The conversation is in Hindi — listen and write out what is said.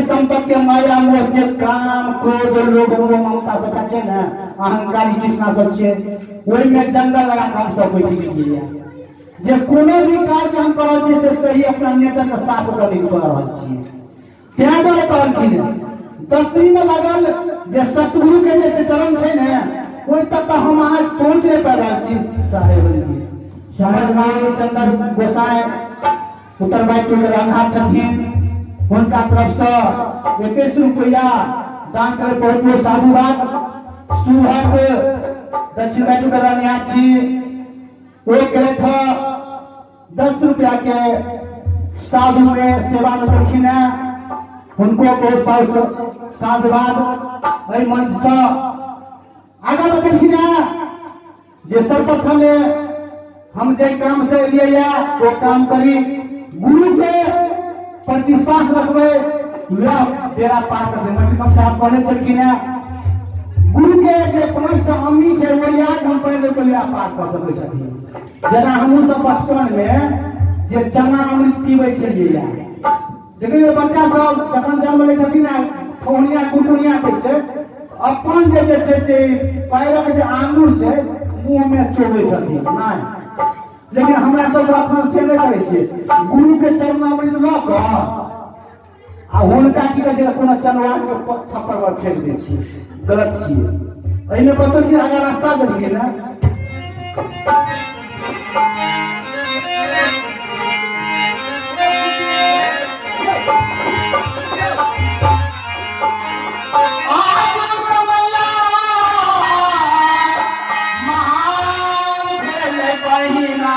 संपत्ति माया मोह जे काम क्रोध लोभ मोह ममता सब छै ने अहंकारी कृष्णा सब छै ओहि में जंगल लगा के हम सब बैठ गेलिए जे कोनो भी काज हम करल छी से सही अपना नेचर के साफ करके कर रहल छी त्या द्वारा कहलखिन 10वीं में लागल जे सतगुरु के जे चरण छै ने ओहि तक हम अहाँ पहुंच नहीं पा रहल छी साहेब शहर गांव चंदन गोसाई उत्तरबाई टोल रंधा छथिन उनका तरफ से 21 रुपया दान करे बहुत बहुत साधुवाद सुहाग दक्षिण बैठू कर छी वो करे था 10 रुपया के साधु में सेवा में रखी है उनको बहुत बहुत साधुवाद भाई मंच से आगे बदलखिन जे सर्वप्रथम हम जे काम से एलिए या वो काम करी, गुरु के प्रति विश्वास रखबे, वह बेड़ा पार कर दे। मतलब साहब कहने छलखिन है गुरु के जे 5 टा अम्मी छै वो याद हम पहले तो बेड़ा पार कर सकै छथिन। जेना हमहूँ सब बचपन में जे चना अमृत पीबै छलिए या, देखिए बच्चा सब जखन जन्म लै छथिन ना ठोनिया कुटुनिया के छै, अपन जे छै से पैरक जे आंगुर छै मुंह में चोबै छथिन नहीं। लेकिन हमरा सब अखन से नहीं करै छियै, गुरु के चरण अमृत लऽ कऽ आ हुनका की कहै छै कोनो चनवा के छप्पर पर फेंक दै छियै, गलत छियै। एहिमे बतो कि आगा रास्ता देलिए ना, महान भेलै बहिना